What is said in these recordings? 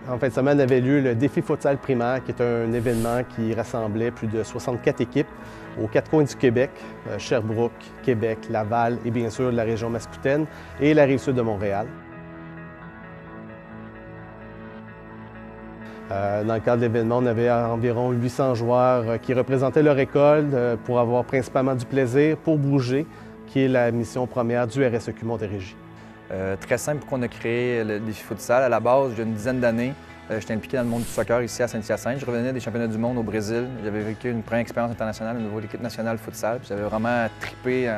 En fin de semaine avait lieu le défi futsal primaire, qui est un événement qui rassemblait plus de 64 équipes aux quatre coins du Québec, Sherbrooke, Québec, Laval et bien sûr la région Mascoutaine et la Rive-Sud de Montréal. Dans le cadre de l'événement, on avait environ 800 joueurs qui représentaient leur école pour avoir principalement du plaisir, pour bouger, qui est la mission première du RSEQ Montérégie. Très simple pour qu'on a créé le défi futsal. À la base, il y a une dizaine d'années, j'étais impliqué dans le monde du soccer ici à Saint-Hyacinthe. Je revenais des championnats du monde au Brésil. J'avais vécu une première expérience internationale au niveau de l'équipe nationale futsal. J'avais vraiment trippé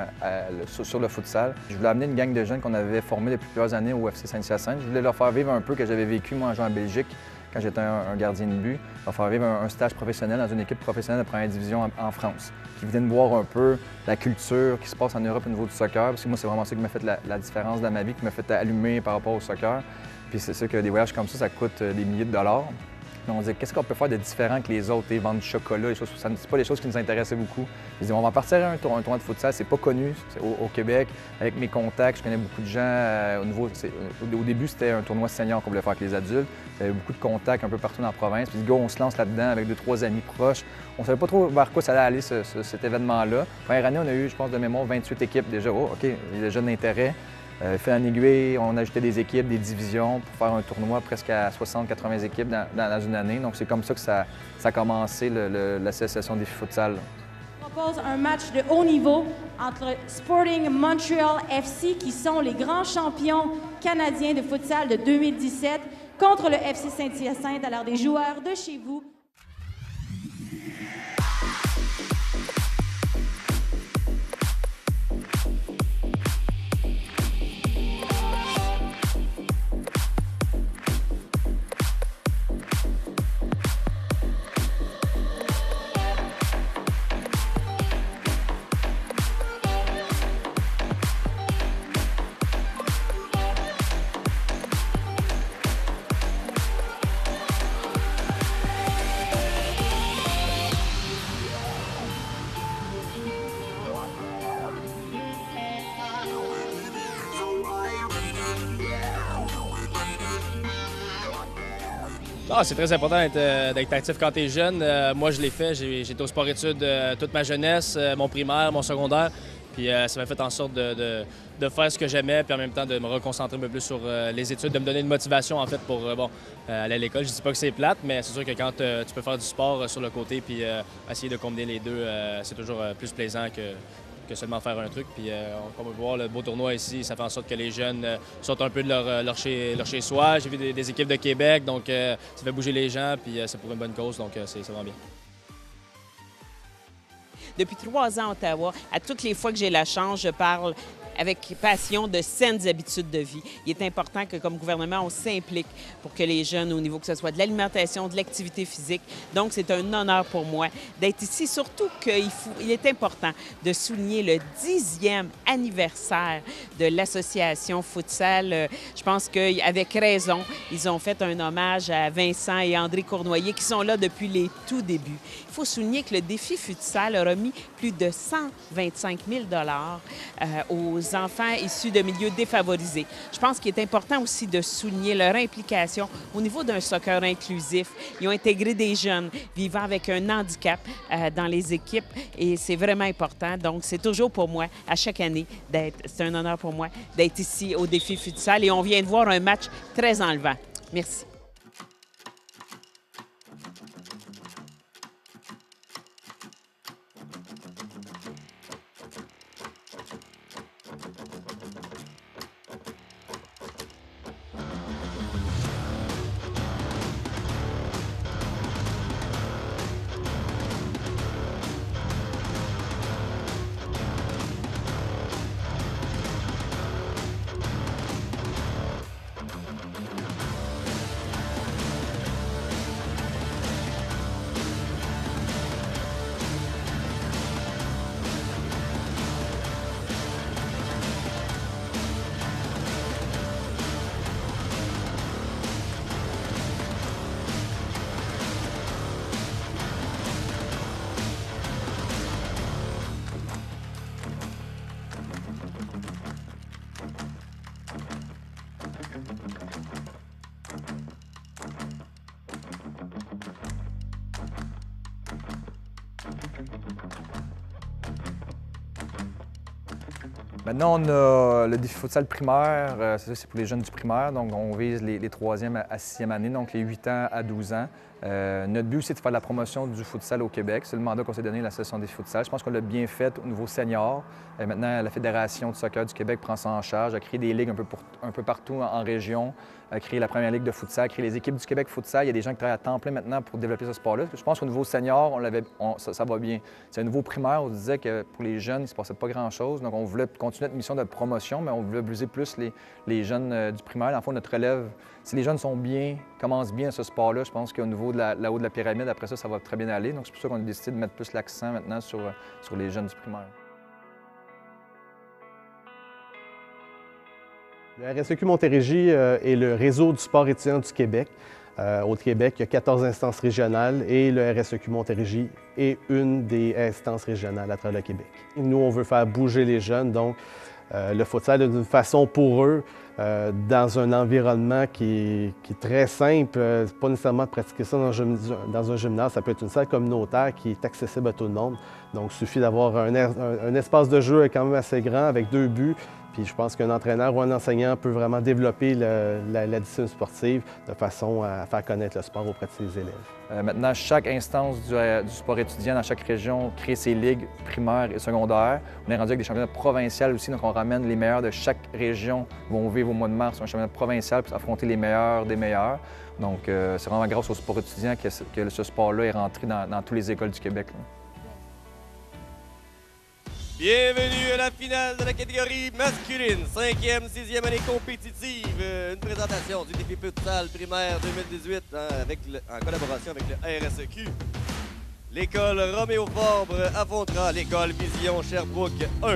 sur le futsal. Je voulais amener une gang de jeunes qu'on avait formés depuis plusieurs années au FC Saint-Hyacinthe. Je voulais leur faire vivre un peu que j'avais vécu moi en jouant en Belgique quand j'étais un gardien de but, leur faire vivre un stage professionnel dans une équipe professionnelle de première division en France, qui viennent voir un peu la culture qui se passe en Europe au niveau du soccer, parce que moi, c'est vraiment ça qui m'a fait la différence dans ma vie, qui m'a fait allumer par rapport au soccer. Puis c'est sûr que des voyages comme ça coûte des milliers de dollars. Mais on se dit, qu'est-ce qu'on peut faire de différent que les autres, vendre du chocolat, les choses, c'est pas des choses qui nous intéressaient beaucoup. Je dis, on va partir à un tournoi de futsal, c'est pas connu au Québec. Avec mes contacts, je connais beaucoup de gens au début, c'était un tournoi senior qu'on voulait faire avec les adultes. J'avais beaucoup de contacts un peu partout dans la province. Puis, on se lance là-dedans avec 2-3 amis proches. On savait pas trop vers quoi ça allait aller, cet événement-là. Première année, on a eu, je pense, de mémoire, 28 équipes déjà. Oh, OK, il y a déjà de l'intérêt. Fait en aiguille, on ajoutait des équipes, des divisions pour faire un tournoi presque à 60-80 équipes dans une année. Donc, c'est comme ça que ça a commencé l'association Défi Futsal. On propose un match de haut niveau entre Sporting Montreal FC, qui sont les grands champions canadiens de futsal de 2017, contre le FC Saint-Hyacinthe, alors des joueurs de chez vous. Ah, c'est très important d'être actif quand tu es jeune. Moi, je l'ai fait. J'ai été au sport-études toute ma jeunesse, mon primaire, mon secondaire. Puis ça m'a fait en sorte de faire ce que j'aimais, puis en même temps de me reconcentrer un peu plus sur les études, de me donner une motivation en fait pour aller à l'école. Je dis pas que c'est plate, mais c'est sûr que quand tu peux faire du sport sur le côté puis essayer de combiner les deux, c'est toujours plus plaisant que seulement faire un truc. Puis on peut voir le beau tournoi ici, ça fait en sorte que les jeunes sortent un peu de leur chez-soi. J'ai vu des équipes de Québec, donc ça fait bouger les gens, puis c'est pour une bonne cause, donc c'est vraiment bien. Depuis 3 ans à Ottawa, à toutes les fois que j'ai la chance, je parle avec passion de saines habitudes de vie. Il est important que, comme gouvernement, on s'implique pour que les jeunes, au niveau que ce soit de l'alimentation, de l'activité physique. Donc, c'est un honneur pour moi d'être ici, surtout qu'il est important de souligner le 10e anniversaire de l'association futsal. Je pense qu'avec raison, ils ont fait un hommage à Vincent et André Cournoyer, qui sont là depuis les tout débuts. Il faut souligner que le défi futsal a remis plus de 125 000 $ aux enfants issus de milieux défavorisés. Je pense qu'il est important aussi de souligner leur implication au niveau d'un soccer inclusif. Ils ont intégré des jeunes vivant avec un handicap dans les équipes et c'est vraiment important. Donc, c'est toujours pour moi, à chaque année, c'est un honneur pour moi d'être ici au défi futsal et on vient de voir un match très enlevant. Merci. Maintenant, on a le défi futsal primaire. C'est ça, c'est pour les jeunes du primaire. Donc, on vise les 3e à 6e année, donc les 8 ans à 12 ans. Notre but, c'est de faire de la promotion du futsal au Québec. C'est le mandat qu'on s'est donné à l'Association des futsal. Je pense qu'on l'a bien fait au niveau senior. Maintenant, la Fédération du soccer du Québec prend ça en charge, a créé des ligues un peu partout en région, a créé la première ligue de futsal, a créé les équipes du Québec futsal. Il y a des gens qui travaillent à temps plein maintenant pour développer ce sport-là. Je pense qu'au niveau senior, ça va bien. C'est un niveau primaire, on disait que pour les jeunes, il ne se passait pas grand-chose. Donc, on voulait continuer notre mission de promotion, mais on voulait viser plus les jeunes du primaire. Dans le fond, notre relève, si les jeunes commencent bien à ce sport-là, je pense qu'au niveau de la haut de la pyramide, après ça, ça va très bien aller. Donc, c'est pour ça qu'on a décidé de mettre plus l'accent maintenant sur les jeunes du primaire. Le RSEQ Montérégie est le réseau du sport étudiant du Québec. Au Québec, il y a 14 instances régionales et le RSEQ Montérégie est une des instances régionales à travers le Québec. Nous, on veut faire bouger les jeunes, donc le futsal est une façon pour eux, dans un environnement qui est très simple, pas nécessairement de pratiquer ça dans un gymnase, ça peut être une salle communautaire qui est accessible à tout le monde. Donc, il suffit d'avoir un espace de jeu quand même assez grand avec 2 buts. Puis je pense qu'un entraîneur ou un enseignant peut vraiment développer la discipline sportive de façon à faire connaître le sport auprès de ses élèves. Maintenant, chaque instance du sport étudiant dans chaque région crée ses ligues primaires et secondaires. On est rendu avec des championnats provinciaux aussi, donc on ramène les meilleurs de chaque région vont vivre au mois de mars un championnat provincial pour affronter les meilleurs des meilleurs. Donc c'est vraiment grâce au sport étudiant que ce sport-là est rentré dans toutes les écoles du Québec. Bienvenue à la finale de la catégorie masculine, 5e, 6e année compétitive. Une présentation du défi futsal primaire 2018 en collaboration avec le RSEQ. L'école Roméo Fabre affrontera l'école Vision Sherbrooke 1.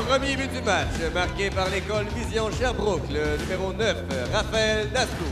Premier but du match, marqué par l'école Vision Sherbrooke, le numéro 9, Raphaël Dastou.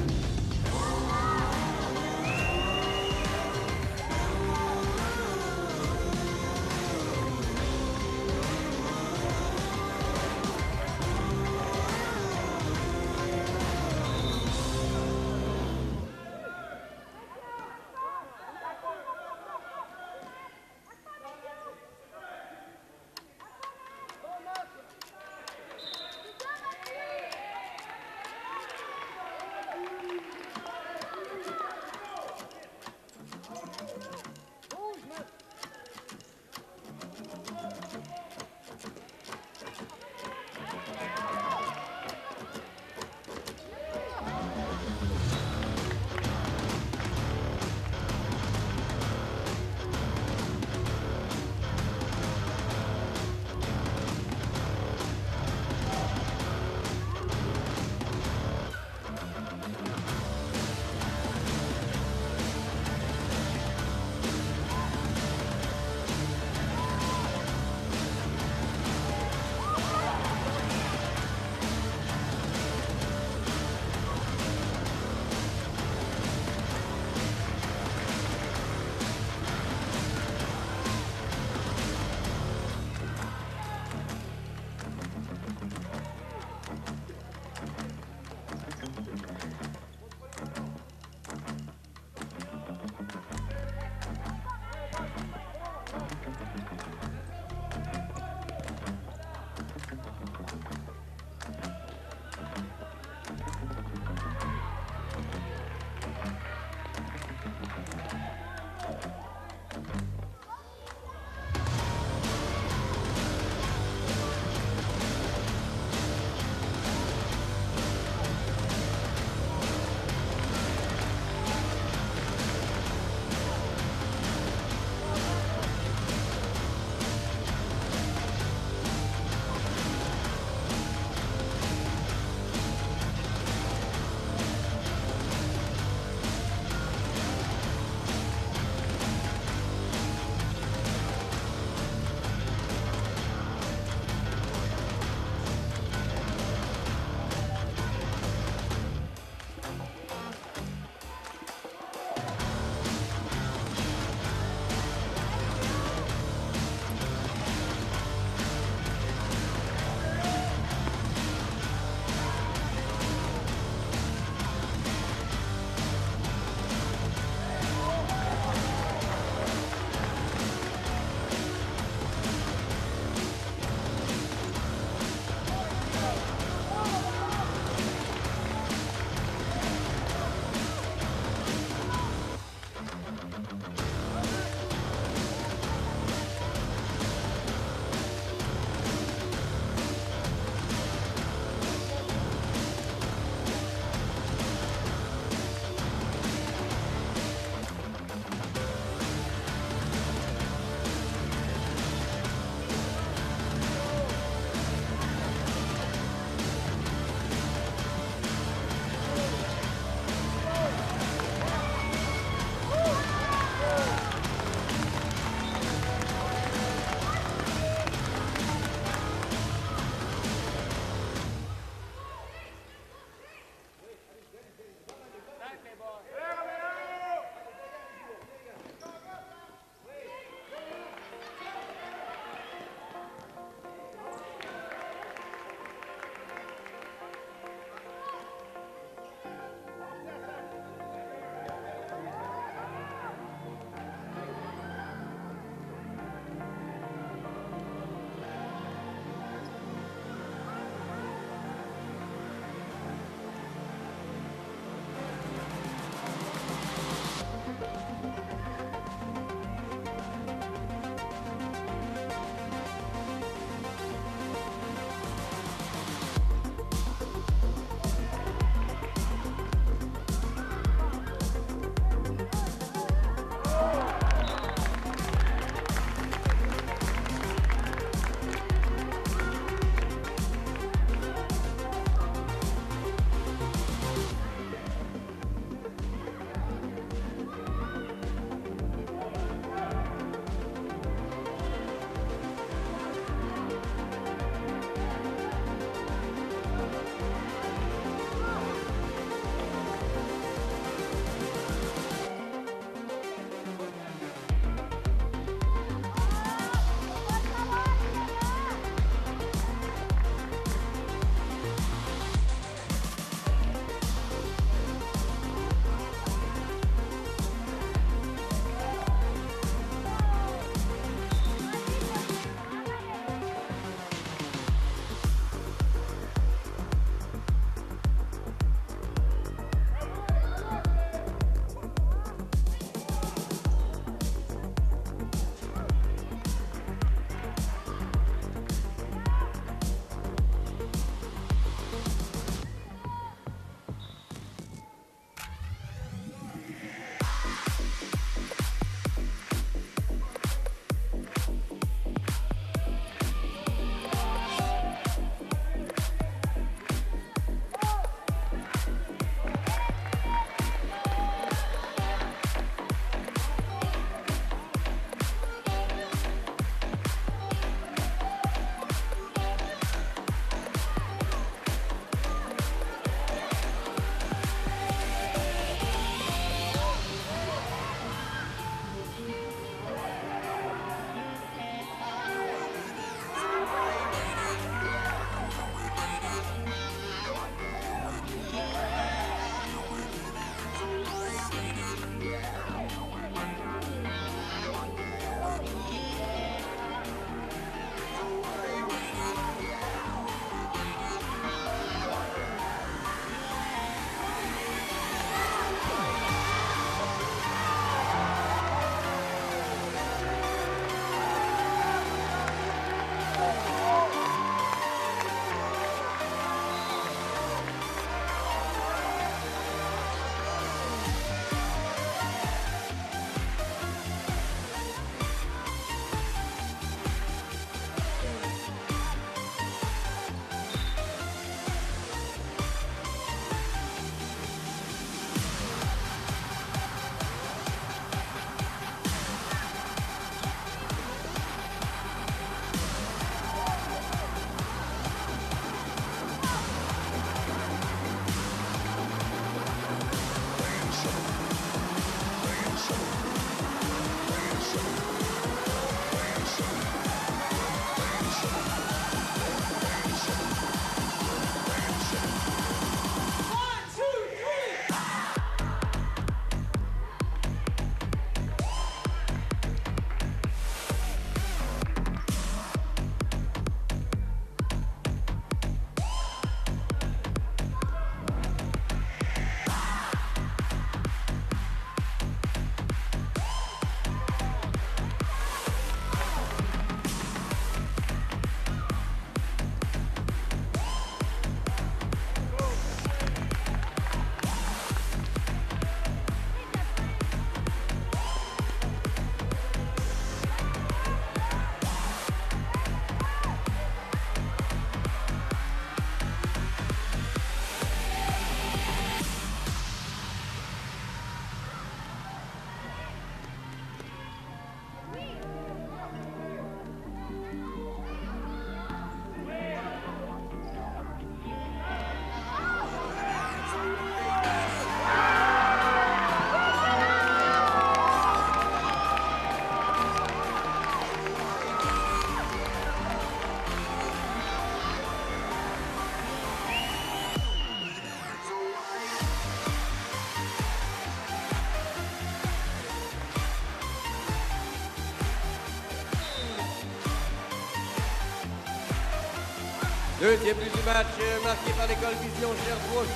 Deuxième but du match marqué par l'école Vision Sherbrooke.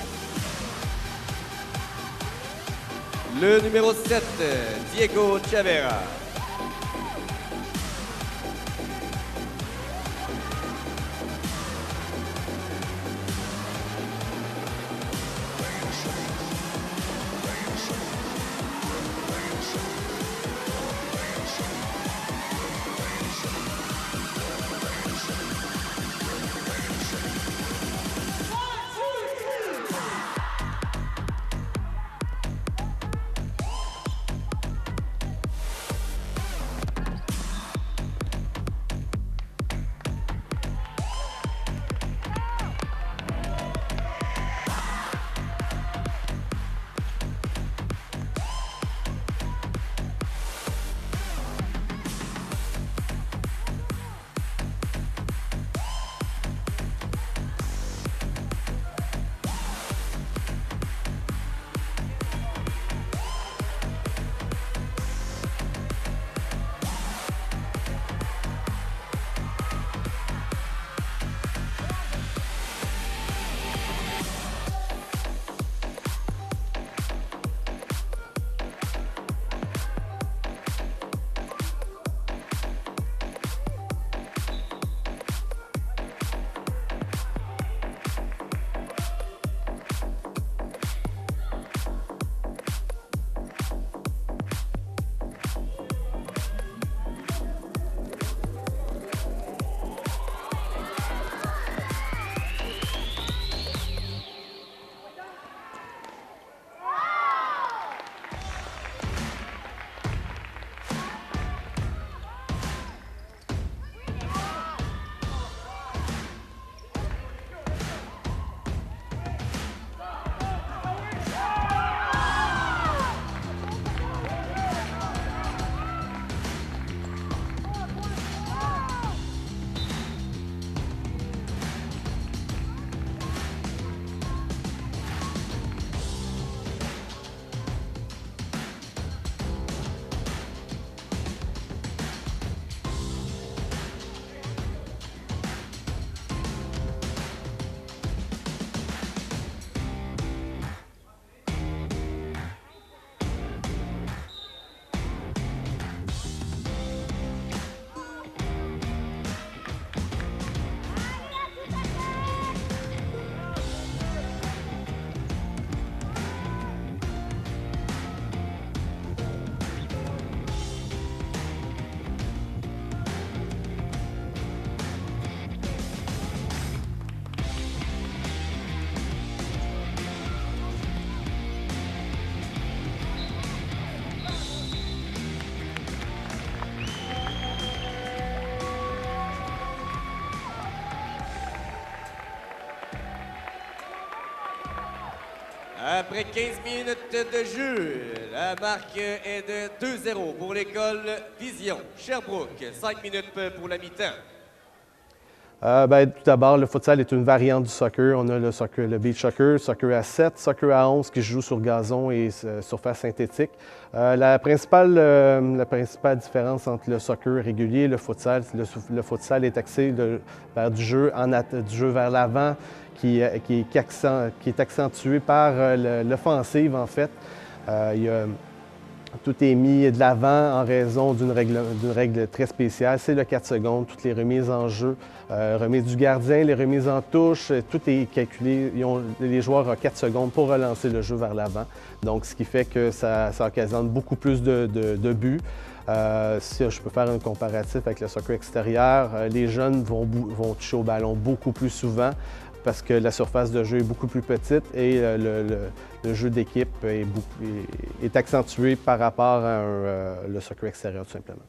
Le numéro 7, Diego Chavera. Après 15 minutes de jeu, la marque est de 2-0 pour l'école Vision Sherbrooke. 5 minutes pour la mi-temps. Tout d'abord, le futsal est une variante du soccer. On a le soccer, le beach soccer à 7, soccer à 11 qui se joue sur gazon et surface synthétique. La principale différence entre le soccer régulier et le futsal est axé vers du jeu vers l'avant qui est accentué par l'offensive en fait. Tout est mis de l'avant en raison d'une règle très spéciale. C'est le 4 secondes, toutes les remises en jeu, remise du gardien, les remises en touche, tout est calculé. Les joueurs ont 4 secondes pour relancer le jeu vers l'avant. Donc, ce qui fait que ça occasionne beaucoup plus de buts. Si je peux faire un comparatif avec le soccer extérieur, les jeunes vont toucher au ballon beaucoup plus souvent parce que la surface de jeu est beaucoup plus petite et le jeu d'équipe est accentué par rapport à le soccer extérieur, tout simplement.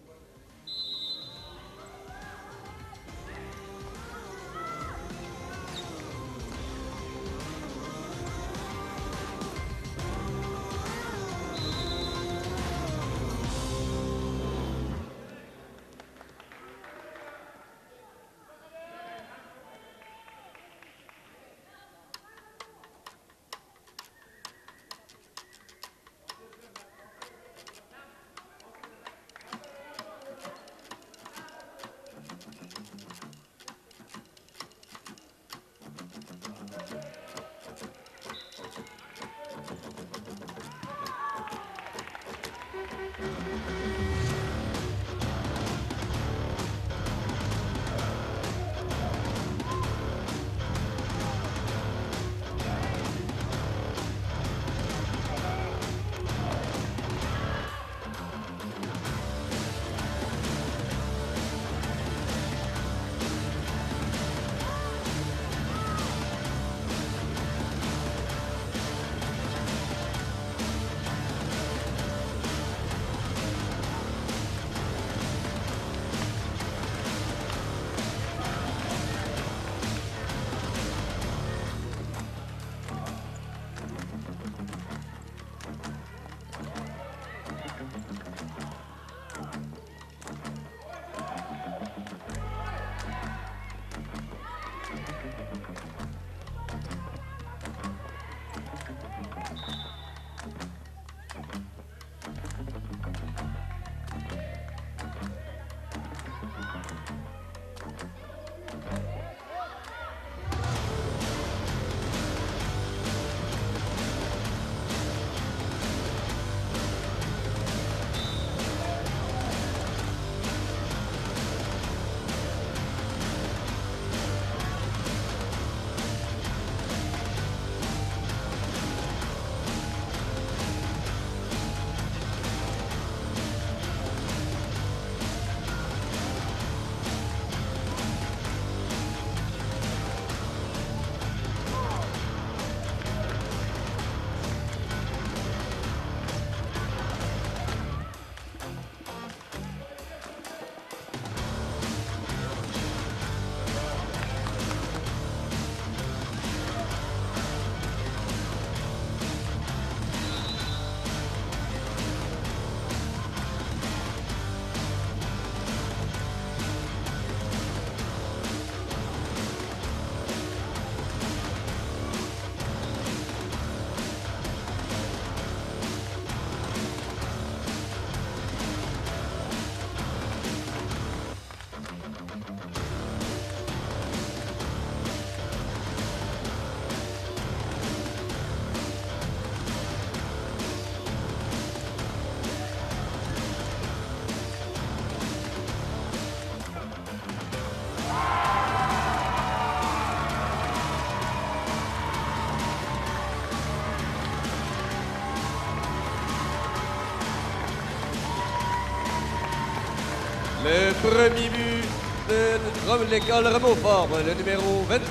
Le premier but de l'école Rameau-Fort, le numéro 22,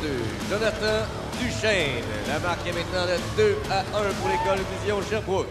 Jonathan Duchesne. La marque est maintenant de 2-1 pour l'école Vision Sherbrooke.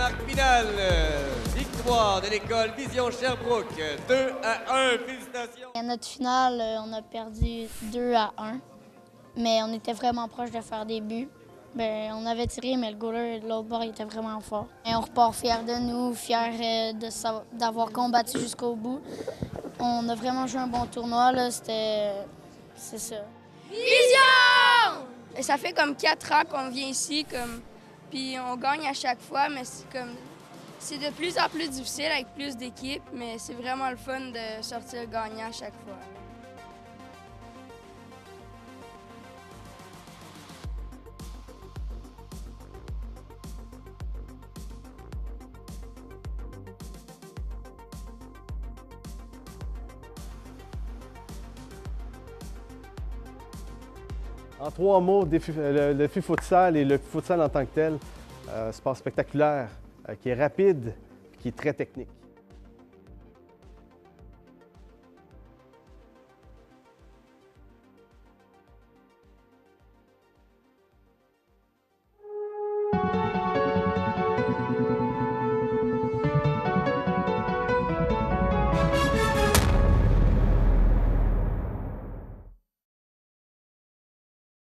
marque finale, victoire de l'école Vision Sherbrooke, 2-1. Félicitations. À notre finale, on a perdu 2-1, mais on était vraiment proche de faire des buts. Bien, on avait tiré, mais le goaler de l'autre bord était vraiment fort. Et on repart fiers de nous, fiers d'avoir combattu jusqu'au bout. On a vraiment joué un bon tournoi, là, c'est ça. Vision! Et ça fait comme 4 ans qu'on vient ici, puis on gagne à chaque fois, mais c'est de plus en plus difficile avec plus d'équipes, mais c'est vraiment le fun de sortir gagnant à chaque fois. En 3 mots, le défi futsal et le futsal en tant que tel, sport spectaculaire, qui est rapide, qui est très technique.